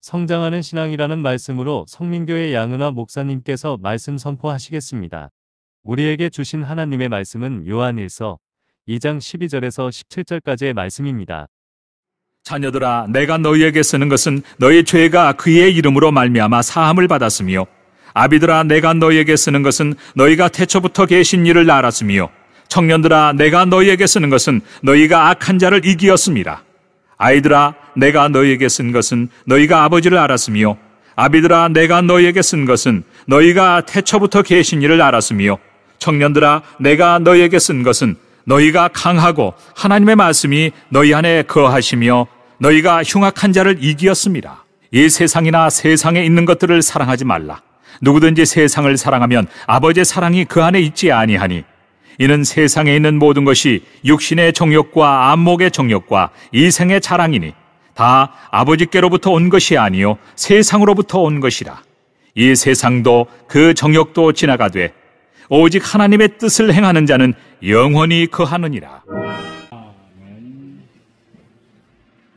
성장하는 신앙이라는 말씀으로 성민교회 양은화 목사님께서 말씀 선포하시겠습니다. 우리에게 주신 하나님의 말씀은 요한일서 2장 12절에서 17절까지의 말씀입니다. 자녀들아, 내가 너희에게 쓰는 것은 너희 죄가 그의 이름으로 말미암아 사함을 받았으며, 아비들아, 내가 너희에게 쓰는 것은 너희가 태초부터 계신 이를 알았으며, 청년들아, 내가 너희에게 쓰는 것은 너희가 악한 자를 이기었음이라. 아이들아, 내가 너희에게 쓴 것은 너희가 아버지를 알았으며, 아비들아, 내가 너희에게 쓴 것은 너희가 태초부터 계신 이를 알았으며, 청년들아, 내가 너희에게 쓴 것은 너희가 강하고 하나님의 말씀이 너희 안에 거하시며 너희가 흉악한 자를 이기었습니다. 이 세상이나 세상에 있는 것들을 사랑하지 말라. 누구든지 세상을 사랑하면 아버지의 사랑이 그 안에 있지 아니하니, 이는 세상에 있는 모든 것이 육신의 정욕과 안목의 정욕과 이생의 자랑이니 다 아버지께로부터 온 것이 아니요 세상으로부터 온 것이라. 이 세상도 그 정욕도 지나가되 오직 하나님의 뜻을 행하는 자는 영원히 거하느니라.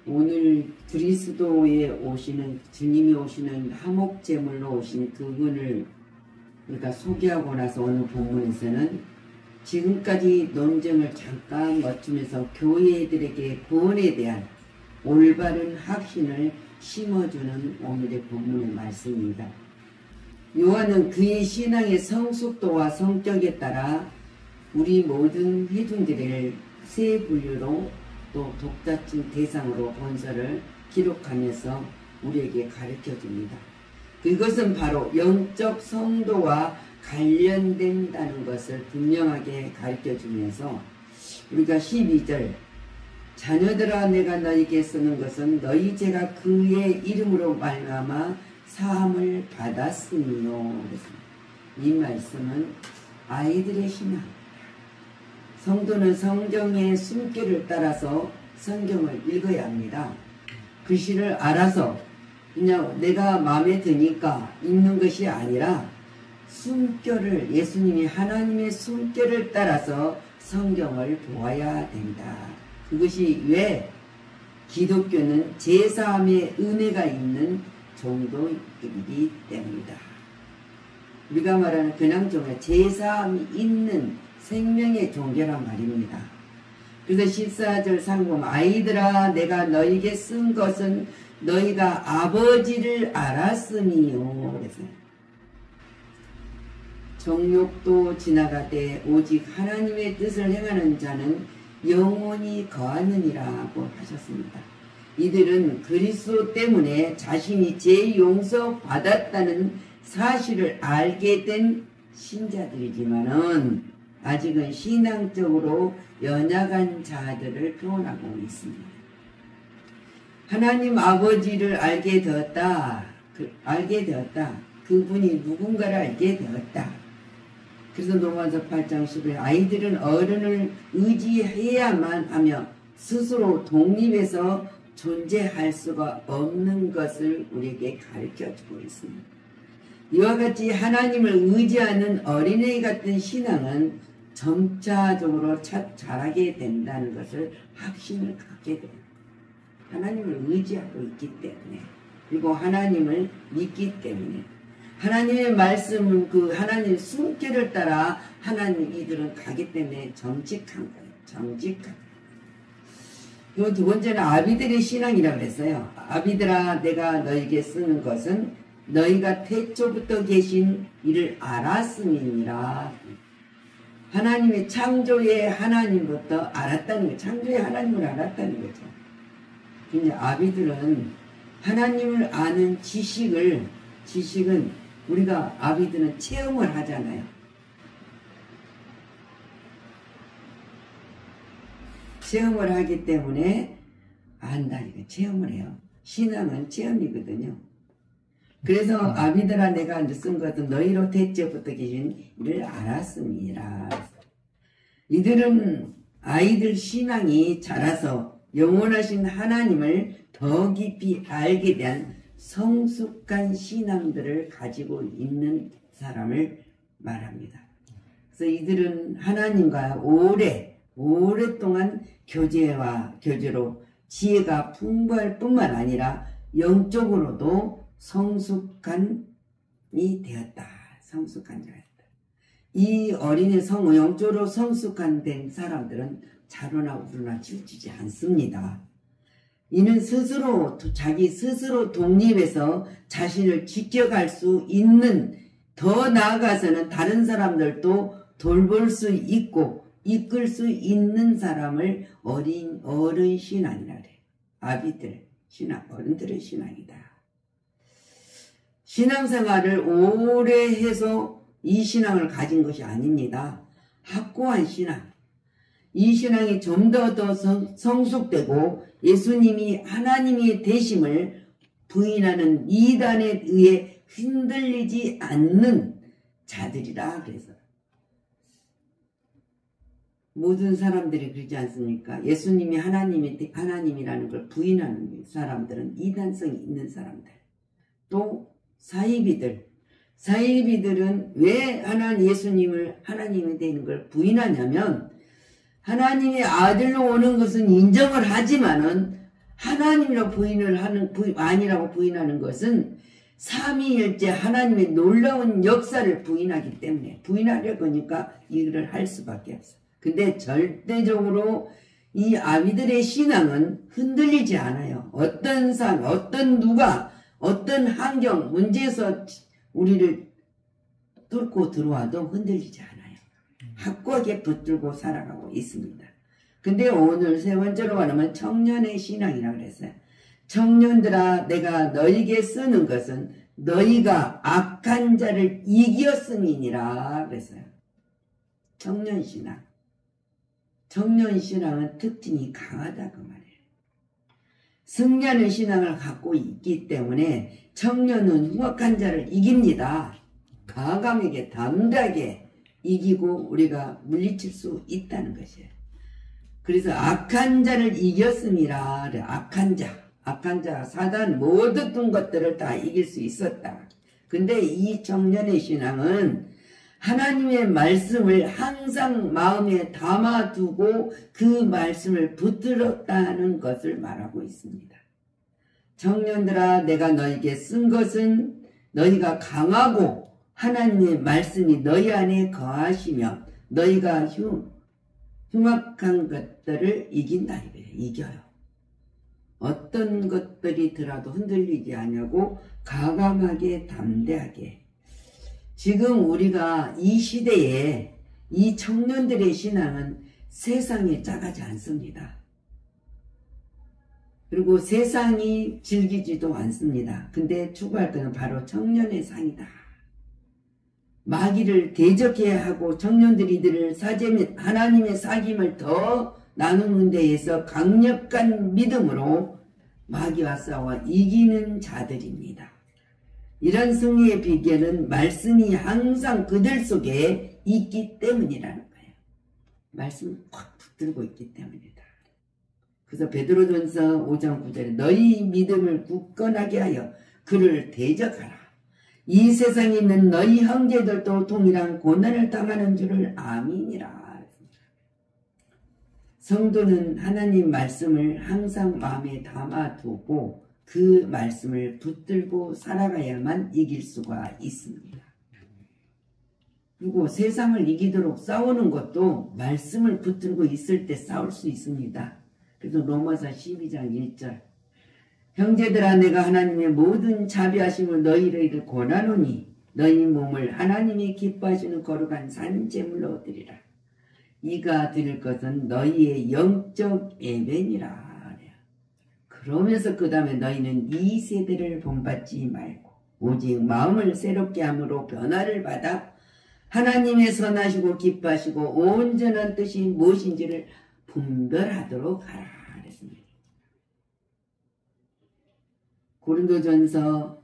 오늘 그리스도에 오시는, 주님이 오시는 화목제물로 오신 그분을 우리가 소개하고 나서 오늘 본문에서는 지금까지 논쟁을 잠깐 거치면서 교회들에게 구원에 대한 올바른 확신을 심어주는 오늘의 본문의 말씀입니다. 요한은 그의 신앙의 성숙도와 성격에 따라 우리 모든 회중들을 세 분류로 또 독자적 대상으로 본서를 기록하면서 우리에게 가르쳐줍니다. 그것은 바로 영적 성도와 관련된다는 것을 분명하게 가르쳐주면서 우리가 12절, 자녀들아, 내가 너희에게 쓰는 것은 너희 죄가 그의 이름으로 말미암아 사함을 받았으니요. 이 말씀은 아이들의 신앙, 성도는 성경의 숨결을 따라서 성경을 읽어야 합니다. 글씨를 알아서 그냥 내가 마음에 드니까 읽는 것이 아니라 숨결을, 예수님이 하나님의 숨결을 따라서 성경을 보아야 된다. 그것이 왜 기독교는 제사함의 은혜가 있는 종교이기 때문이다. 우리가 말하는 그냥 종교, 제사함이 있는 생명의 종교란 말입니다. 그래서 14절 상금, 아이들아, 내가 너희에게 쓴 것은 너희가 아버지를 알았으니요. 그래서 정욕도 지나가되 오직 하나님의 뜻을 행하는 자는 영원히 거하느니라고 하셨습니다. 이들은 그리스도 때문에 자신이 죄 용서 받았다는 사실을 알게 된 신자들이지만은 아직은 신앙적으로 연약한 자들을 표현하고 있습니다. 하나님 아버지를 알게 되었다. 그분이 누군가를 알게 되었다. 그래서 로마서 8장 10에 아이들은 어른을 의지해야만 하며 스스로 독립해서 존재할 수가 없는 것을 우리에게 가르쳐주고 있습니다. 이와 같이 하나님을 의지하는 어린애 같은 신앙은 점차적으로 자라게 된다는 것을 확신을 갖게 됩니다. 하나님을 의지하고 있기 때문에, 그리고 하나님을 믿기 때문에, 하나님의 말씀은 그 하나님의 숨결을 따라 하나님 이들은 가기 때문에 정직한 거예요. 정직한. 그리고 두 번째는 아비들의 신앙이라고 했어요. 아비들아, 내가 너에게 쓰는 것은 너희가 태초부터 계신 이를 알았음이니라. 하나님의 창조의 하나님부터 알았다는 거예요. 창조의 하나님을 알았다는 거죠. 근데 아비들은 하나님을 아는 지식은 우리가 아비들은 체험을 하잖아요. 체험을 하기 때문에 안다니까. 체험을 해요. 신앙은 체험이거든요. 그래서 아비들아, 내가 쓴 것은 너희로 태초부터 계신 이를 알았음이라. 이들은 아이들 신앙이 자라서 영원하신 하나님을 더 깊이 알게 된 성숙한 신앙들을 가지고 있는 사람을 말합니다. 그래서 이들은 하나님과 오랫동안 교제로 지혜가 풍부할 뿐만 아니라 영적으로도 성숙한이 되었다. 성숙한 자였다. 이 어린이 영적으로 성숙한 된 사람들은 자로나 우로나 치우치지 않습니다. 이는 자기 스스로 독립해서 자신을 지켜갈 수 있는, 더 나아가서는 다른 사람들도 돌볼 수 있고 이끌 수 있는 사람을 어른 신앙이라 그래. 아비들 신앙, 어른들의 신앙이다. 신앙생활을 오래 해서 이 신앙을 가진 것이 아닙니다. 확고한 신앙. 이 신앙이 좀 더 성숙되고 예수님이 하나님이 되심을 부인하는 이단에 의해 흔들리지 않는 자들이라 그래서. 모든 사람들이 그러지 않습니까? 예수님이 하나님이라는 걸 부인하는 사람들은 이단성이 있는 사람들. 또 사이비들은 왜 예수님을 하나님이 되는 걸 부인하냐면, 하나님의 아들로 오는 것은 인정을 하지만은 하나님이라고 아니라고 부인하는 것은 삼위일체 하나님의 놀라운 역사를 부인하기 때문에, 부인하려고 하니까 이를 할 수밖에 없어. 근데 절대적으로 이 아비들의 신앙은 흔들리지 않아요. 어떤 삶, 어떤 환경, 문제에서 우리를 뚫고 들어와도 흔들리지 않아요. 확고하게 붙들고 살아가고 있습니다. 근데 오늘 세 번째로 말하면 청년의 신앙이라고 그랬어요. 청년들아, 내가 너희에게 쓰는 것은 너희가 악한 자를 이겼음이니라 그랬어요. 청년신앙. 청년신앙은 특징이 강하다고 말해요. 승리하는 신앙을 갖고 있기 때문에 청년은 흉악한 자를 이깁니다. 과감하게 담대하게 이기고 우리가 물리칠 수 있다는 것이에요. 그래서 악한 자를 이겼음이라. 악한 자, 사단 모든 것들을 다 이길 수 있었다. 근데 이 청년의 신앙은 하나님의 말씀을 항상 마음에 담아두고 그 말씀을 붙들었다는 것을 말하고 있습니다. 청년들아, 내가 너에게 쓴 것은 너희가 강하고 하나님의 말씀이 너희 안에 거하시며 너희가 흉악한 것들을 이긴다 이거예요. 이겨요. 어떤 것들이 들어도 흔들리지 않냐고 과감하게 담대하게. 지금 우리가 이 시대에 이 청년들의 신앙은 세상에 짜가지 않습니다. 그리고 세상이 즐기지도 않습니다. 근데 추구할 것은 바로 청년의 상이다. 마귀를 대적해야 하고 청년들이 이들을 하나님의 사귐을 더 나누는 데에서 강력한 믿음으로 마귀와 싸워 이기는 자들입니다. 이런 승리의 비결은 말씀이 항상 그들 속에 있기 때문이라는 거예요. 말씀을 꽉 붙들고 있기 때문이다. 그래서 베드로전서 5장 9절에 너희 믿음을 굳건하게 하여 그를 대적하라. 이 세상에 있는 너희 형제들도 동일한 고난을 당하는 줄을 아미니라. 성도는 하나님 말씀을 항상 마음에 담아두고 그 말씀을 붙들고 살아가야만 이길 수가 있습니다. 그리고 세상을 이기도록 싸우는 것도 말씀을 붙들고 있을 때 싸울 수 있습니다. 그래서 로마서 12장 1절 형제들아, 내가 하나님의 모든 자비하심을 너희를 권하노니 너희 몸을 하나님이 기뻐하시는 거룩한 산제물로 드리라. 이가 드릴 것은 너희의 영적 예배니라. 그러면서 그 다음에 너희는 이 세대를 본받지 말고 오직 마음을 새롭게 함으로 변화를 받아 하나님의 선하시고 기뻐하시고 온전한 뜻이 무엇인지를 분별하도록 하라. 그랬습니다. 고린도전서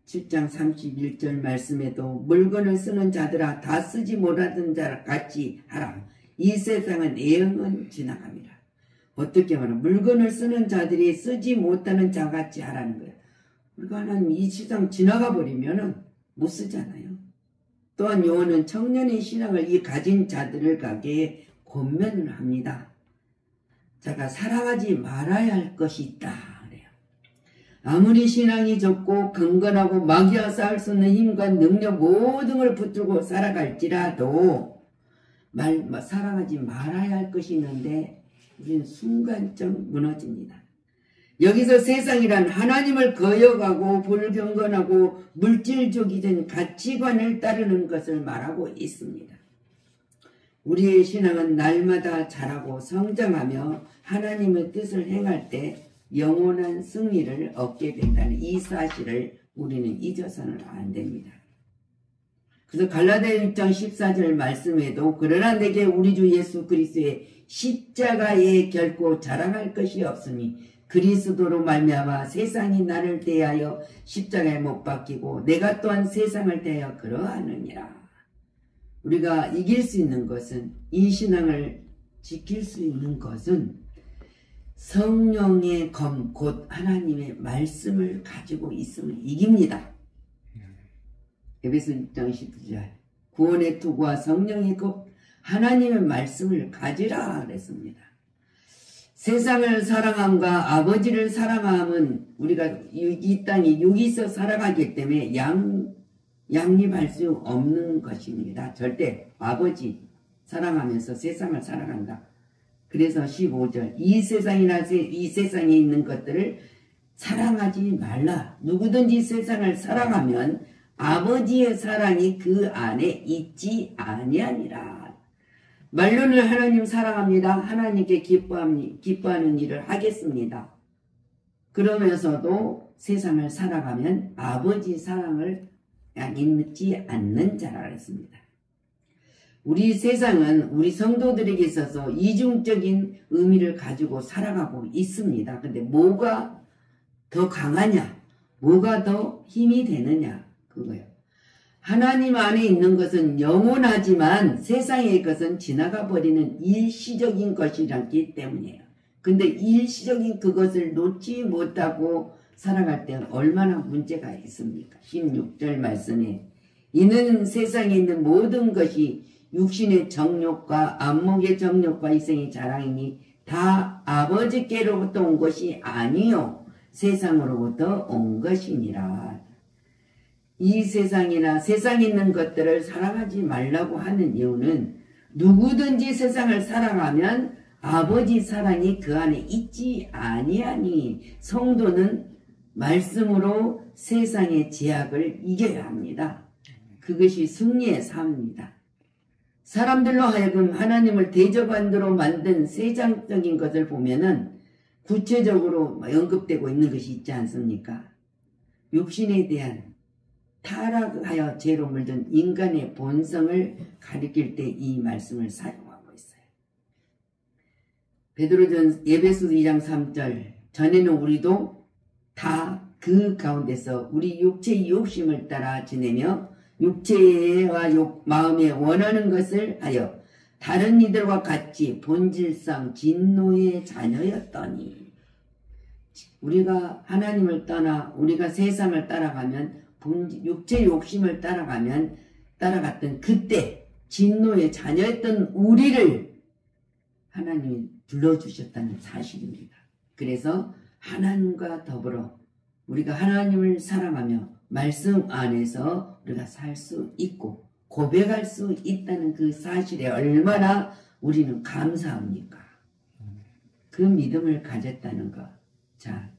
7장 31절 말씀에도 물건을 쓰는 자들아, 다 쓰지 못하던 자 같이 하라. 이 세상은 애영은 지나갑니다. 어떻게 말하면 물건을 쓰는 자들이 쓰지 못하는 자같이 하라는 거예요. 우리가 하나님 이 세상 지나가 버리면 못 쓰잖아요. 또한 요한은 청년의 신앙을 이 가진 자들을 가게 권면을 합니다. 자가 사랑하지 말아야 할 것이 있다 그래요. 아무리 신앙이 좋고 강건하고 마귀와 싸울 수 있는 힘과 능력 모든 걸 붙들고 살아갈지라도 살아가지 말아야 할 것이 있는데 우리는 순간적 무너집니다. 여기서 세상이란 하나님을 거역하고 불경건하고 물질적이 된 가치관을 따르는 것을 말하고 있습니다. 우리의 신앙은 날마다 자라고 성장하며 하나님의 뜻을 행할 때 영원한 승리를 얻게 된다는 이 사실을 우리는 잊어서는 안 됩니다. 그래서 갈라디아 6장 14절 말씀에도 그러나 내게 우리 주 예수 그리스도의 십자가에 결코 자랑할 것이 없으니 그리스도로 말미암아 세상이 나를 대하여 십자가에 못 박히고 내가 또한 세상을 대하여 그러하느니라. 우리가 이길 수 있는 것은, 이 신앙을 지킬 수 있는 것은 성령의 검 곧 하나님의 말씀을 가지고 있으면 이깁니다. 에베소 6장 12절 구원의 투구와 성령의 검 하나님의 말씀을 가지라 그랬습니다. 세상을 사랑함과 아버지를 사랑함은 우리가 이 땅에 여기서 살아가기 때문에 양립할 수 없는 것입니다. 절대 아버지 사랑하면서 세상을 살아간다. 그래서 15절 이 세상에 있는 것들을 사랑하지 말라. 누구든지 세상을 사랑하면 아버지의 사랑이 그 안에 있지 아니하니라. 말로는 하나님 사랑합니다. 하나님께 기뻐하는 일을 하겠습니다. 그러면서도 세상을 살아가면 아버지 사랑을 잊지 않는 자라 그랬습니다. 우리 세상은 우리 성도들에게 있어서 이중적인 의미를 가지고 살아가고 있습니다. 근데 뭐가 더 강하냐? 뭐가 더 힘이 되느냐? 그거예요. 하나님 안에 있는 것은 영원하지만 세상의 것은 지나가 버리는 일시적인 것이기 때문이에요. 근데 일시적인 그것을 놓지 못하고 살아갈 때 얼마나 문제가 있습니까? 16절 말씀에 이는 세상에 있는 모든 것이 육신의 정욕과 안목의 정욕과 이생의 자랑이니 다 아버지께로부터 온 것이 아니요 세상으로부터 온 것이니라. 이 세상이나 세상에 있는 것들을 사랑하지 말라고 하는 이유는 누구든지 세상을 사랑하면 아버지 사랑이 그 안에 있지 아니하니 성도는 말씀으로 세상의 제약을 이겨야 합니다. 그것이 승리의 삶입니다. 사람들로 하여금 하나님을 대적한으로 만든 세상적인 것을 보면은 구체적으로 언급되고 있는 것이 있지 않습니까? 육신에 대한 타락하여 죄로 물든 인간의 본성을 가리킬 때 이 말씀을 사용하고 있어요. 베드로전 에베소 2장 3절 전에는 우리도 다 그 가운데서 우리 육체의 욕심을 따라 지내며 육체와 마음에 원하는 것을 하여 다른 이들과 같이 본질상 진노의 자녀였더니 우리가 하나님을 떠나 우리가 세상을 따라가면 육체의 욕심을 따라갔던 그때 진노의 자녀였던 우리를 하나님이 불러주셨다는 사실입니다. 그래서 하나님과 더불어 우리가 하나님을 사랑하며 말씀 안에서 우리가 살 수 있고 고백할 수 있다는 그 사실에 얼마나 우리는 감사합니까? 그 믿음을 가졌다는 것. 자,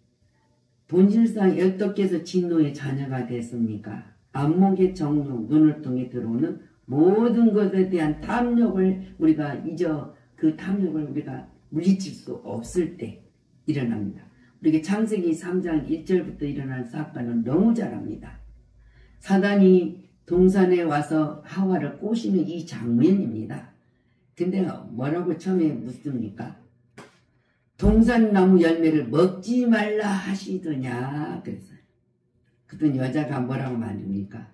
본질상 어떻게 해서 진노의 자녀가 됐습니까? 안목의 정욕, 눈을 통해 들어오는 모든 것에 대한 탐욕을 우리가 그 탐욕을 우리가 물리칠 수 없을 때 일어납니다. 우리가 창세기 3장 1절부터 일어난 사건은 너무 잘 압니다. 사단이 동산에 와서 하와를 꼬시는 이 장면입니다. 근데 뭐라고 처음에 묻습니까? 동산나무 열매를 먹지 말라 하시더냐 그랬어요. 그랬더니 여자가 뭐라고 말합니까?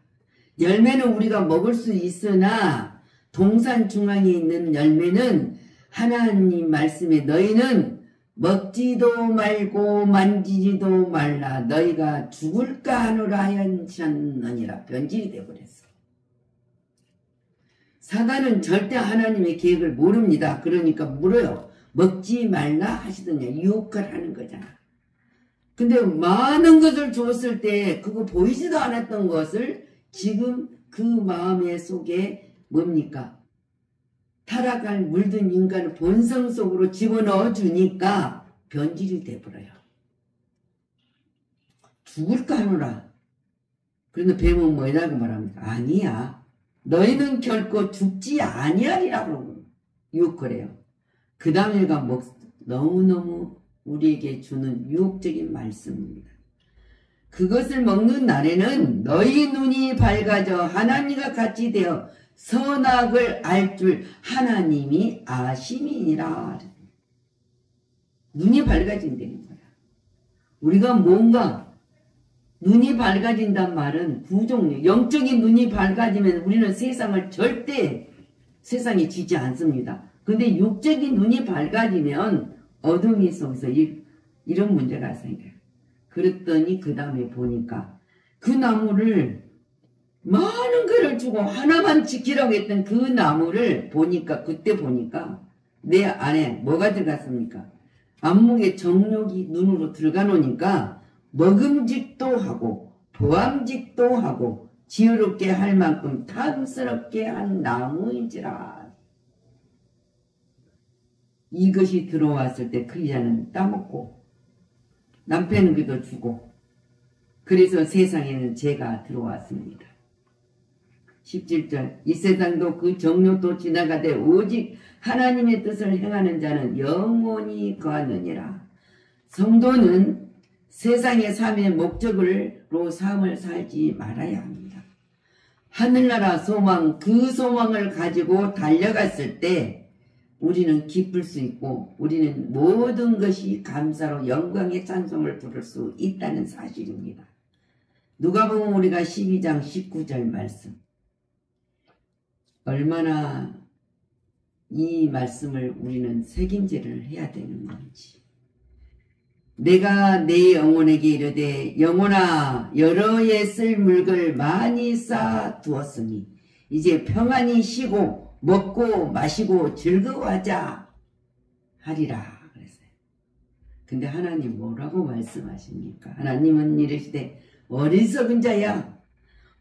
열매는 우리가 먹을 수 있으나 동산 중앙에 있는 열매는 하나님 말씀에 너희는 먹지도 말고 만지지도 말라 너희가 죽을까 하노라 하였느니라 변질이 되어버렸어. 사단은 절대 하나님의 계획을 모릅니다. 그러니까 물어요. 먹지 말라 하시더냐 유혹을 하는 거잖아. 근데 많은 것을 줬을 때 그거 보이지도 않았던 것을 지금 그 마음의 속에 뭡니까? 타락할 물든 인간을 본성 속으로 집어넣어 주니까 변질이 돼버려요. 죽을까 하노라. 그런데 뱀은 뭐라고 말합니까? 아니야. 너희는 결코 죽지 아니하리라고 유혹을 해요. 그 다음에가 너무너무 우리에게 주는 유혹적인 말씀입니다. 그것을 먹는 날에는 너희 눈이 밝아져 하나님과 같이 되어 선악을 알 줄 하나님이 아심이니라. 눈이 밝아진다는 거야. 우리가 뭔가 눈이 밝아진단 말은 두 종류. 영적인 눈이 밝아지면 우리는 세상을 절대 세상에 지지 않습니다. 근데 육적인 눈이 밝아지면 어둠이 속에서 이런 문제가 생겨요. 그랬더니 그 다음에 보니까 그 나무를 많은 거를 주고 하나만 지키라고 했던 그 나무를 보니까 그때 보니까 내 안에 뭐가 들어갔습니까? 안목의 정욕이 눈으로 들어가 놓으니까 먹음직도 하고 보암직도 하고 지혜롭게 할 만큼 탐스럽게 한 나무인지라. 이것이 들어왔을 때 그 여자는 따먹고 남편에게도 주고 그래서 세상에는 죄가 들어왔습니다. 17절 이 세상도 그 정욕도 지나가되 오직 하나님의 뜻을 행하는 자는 영원히 거하느니라. 성도는 세상의 삶의 목적으로 삶을 살지 말아야 합니다. 하늘나라 소망, 그 소망을 가지고 달려갔을 때 우리는 기쁠 수 있고 우리는 모든 것이 감사로 영광의 찬송을 부를 수 있다는 사실입니다. 누가복음 우리가 12장 19절 말씀 얼마나 이 말씀을 우리는 새김질을 해야 되는 건지. 내가 내 영혼에게 이르되 영혼아 여러 해 쓸 물을 많이 쌓아 두었으니 이제 평안히 쉬고 먹고 마시고 즐거워하자 하리라 그랬어요. 근데 하나님 뭐라고 말씀하십니까? 하나님은 이르시되 어리석은 자야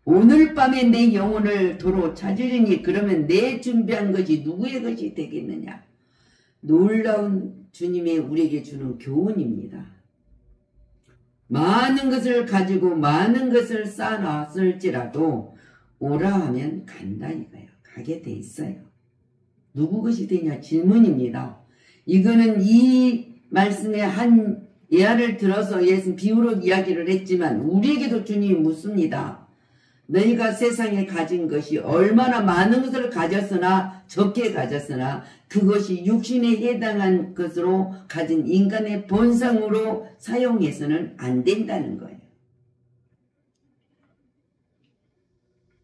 오늘 밤에 내 영혼을 도로 찾으리니 그러면 내 준비한 것이 누구의 것이 되겠느냐. 놀라운 주님의 우리에게 주는 교훈입니다. 많은 것을 가지고 많은 것을 쌓아놨을지라도 오라 하면 간다 이거예요. 가게 돼 있어요. 누구 것이 되냐 질문입니다. 이거는 이 말씀의 한 예화를 들어서 예수는 비유로 이야기를 했지만 우리에게도 주님이 묻습니다. 너희가 세상에 가진 것이 얼마나 많은 것을 가졌으나 적게 가졌으나 그것이 육신에 해당한 것으로 가진 인간의 본성으로 사용해서는 안 된다는 거예요.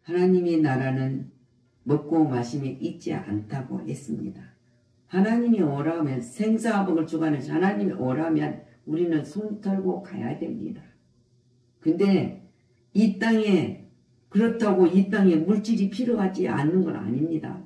하나님의 나라는 먹고 마심이 있지 않다고 했습니다. 하나님이 오라면 생사화복을 주관하는 하나님이 오라면 우리는 손 털고 가야 됩니다. 근데 이 땅에 그렇다고 이 땅에 물질이 필요하지 않는 건 아닙니다.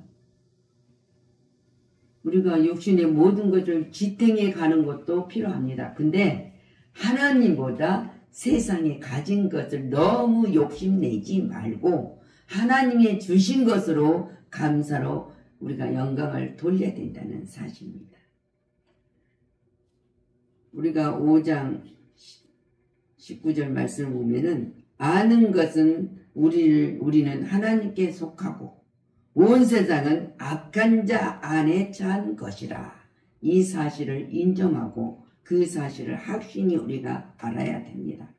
우리가 육신의 모든 것을 지탱해 가는 것도 필요합니다. 근데 하나님보다 세상에 가진 것을 너무 욕심내지 말고 하나님의 주신 것으로 감사로 우리가 영광을 돌려야 된다는 사실입니다. 우리가 5장 19절 말씀을 보면은 아는 것은 우리는 하나님께 속하고 온 세상은 악한 자 안에 처한 것이라. 이 사실을 인정하고 그 사실을 확신히 우리가 알아야 됩니다.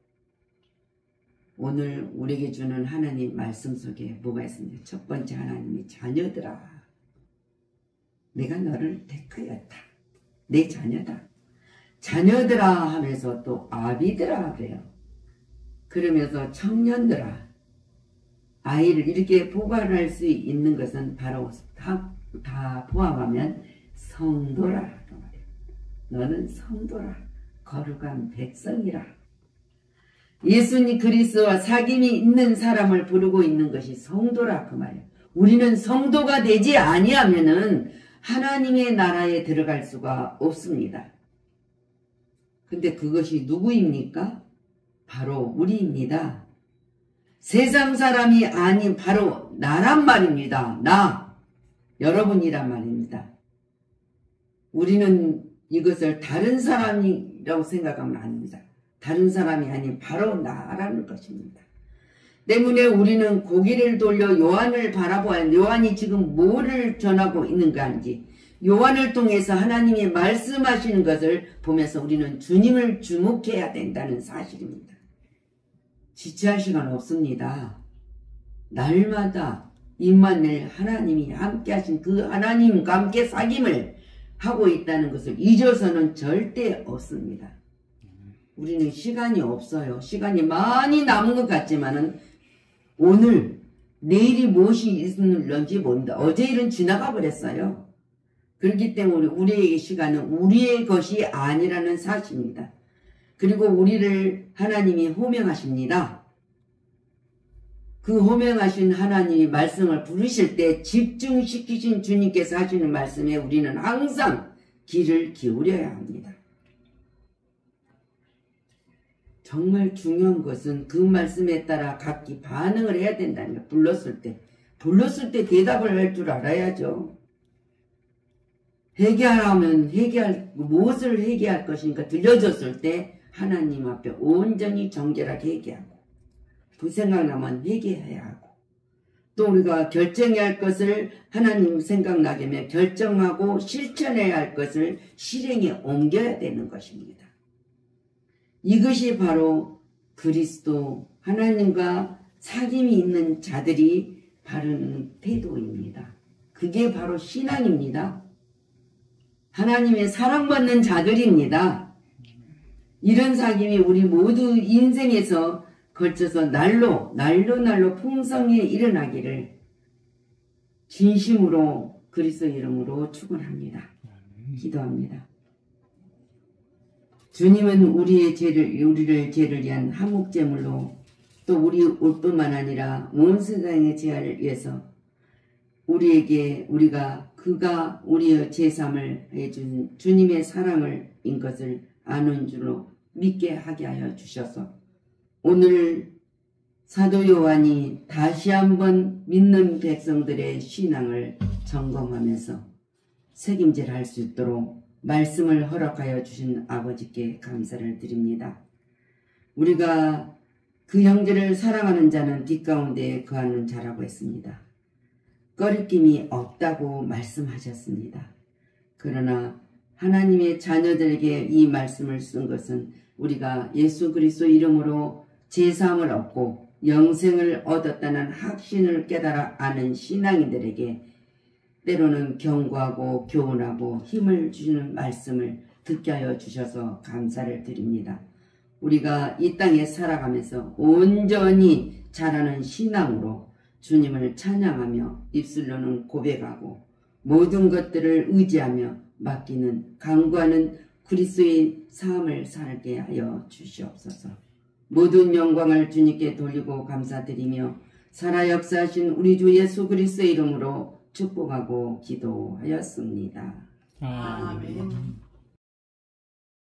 오늘 우리에게 주는 하나님 말씀 속에 뭐가 있습니까? 첫 번째 하나님이 자녀들아 내가 너를 택하였다. 내 자녀다. 자녀들아 하면서 또 아비들아 그래요. 그러면서 청년들아 아이를 이렇게 보관할 수 있는 것은 바로 다 포함하면 성도라. 너는 성도라. 거룩한 백성이라. 예수님 그리스도와 사귐이 있는 사람을 부르고 있는 것이 성도라 그 말이에요. 우리는 성도가 되지 아니하면은 하나님의 나라에 들어갈 수가 없습니다. 근데 그것이 누구입니까? 바로 우리입니다. 세상 사람이 아닌 바로 나란 말입니다. 나, 여러분이란 말입니다. 우리는 이것을 다른 사람이라고 생각하면 안 됩니다. 다른 사람이 아닌 바로 나라는 것입니다. 때문에 우리는 고개를 돌려 요한을 바라보아야 요한이 지금 뭐를 전하고 있는가인지 요한을 통해서 하나님이 말씀하시는 것을 보면서 우리는 주님을 주목해야 된다는 사실입니다. 지체할 시간 없습니다. 날마다 임마누엘 하나님이 함께 하신 그 하나님과 함께 사귐을 하고 있다는 것을 잊어서는 절대 없습니다. 우리는 시간이 없어요. 시간이 많이 남은 것 같지만은 오늘 내일이 무엇이 있는지 모른다. 어제 일은 지나가 버렸어요. 그렇기 때문에 우리에게 시간은 우리의 것이 아니라는 사실입니다. 그리고 우리를 하나님이 호명하십니다. 그 호명하신 하나님이 말씀을 부르실 때 집중시키신 주님께서 하시는 말씀에 우리는 항상 귀를 기울여야 합니다. 정말 중요한 것은 그 말씀에 따라 각기 반응을 해야 된다는 거예요. 불렀을 때 대답을 할 줄 알아야죠. 회개하라면 무엇을 회개할 것인가 들려줬을 때 하나님 앞에 온전히 정결하게 회개하고 그 생각나면 회개해야 하고 또 우리가 결정해야 할 것을 하나님 생각나게 하면 결정하고 실천해야 할 것을 실행에 옮겨야 되는 것입니다. 이것이 바로 그리스도 하나님과 사귐이 있는 자들이 바른 태도입니다. 그게 바로 신앙입니다. 하나님의 사랑받는 자들입니다. 이런 사귐이 우리 모두 인생에서 걸쳐서 날로 풍성히 일어나기를 진심으로 그리스도 이름으로 축원합니다. 기도합니다. 주님은 우리를 죄를 위한 한몫제물로 또 우리뿐만 아니라 온 세상의 죄를 위해서 그가 우리의 제삼을 해준 주님의 사랑을 인 것을 아는 줄로 믿게 하게 하여 주셔서 오늘 사도 요한이 다시 한번 믿는 백성들의 신앙을 점검하면서 책임질 할 수 있도록 말씀을 허락하여 주신 아버지께 감사를 드립니다. 우리가 그 형제를 사랑하는 자는 빛 가운데 거하는 자라고 했습니다. 꺼리낌이 없다고 말씀하셨습니다. 그러나 하나님의 자녀들에게 이 말씀을 쓴 것은 우리가 예수 그리스도 이름으로 제사함을 얻고 영생을 얻었다는 확신을 깨달아 아는 신앙인들에게 때로는 경고하고 교훈하고 힘을 주시는 말씀을 듣게 하여 주셔서 감사를 드립니다. 우리가 이 땅에 살아가면서 온전히 자라는 신앙으로 주님을 찬양하며 입술로는 고백하고 모든 것들을 의지하며 맡기는 간구하는 그리스도의 삶을 살게 하여 주시옵소서. 모든 영광을 주님께 돌리고 감사드리며 살아 역사하신 우리 주 예수 그리스도의 이름으로 축복하고 기도하였습니다. 아멘.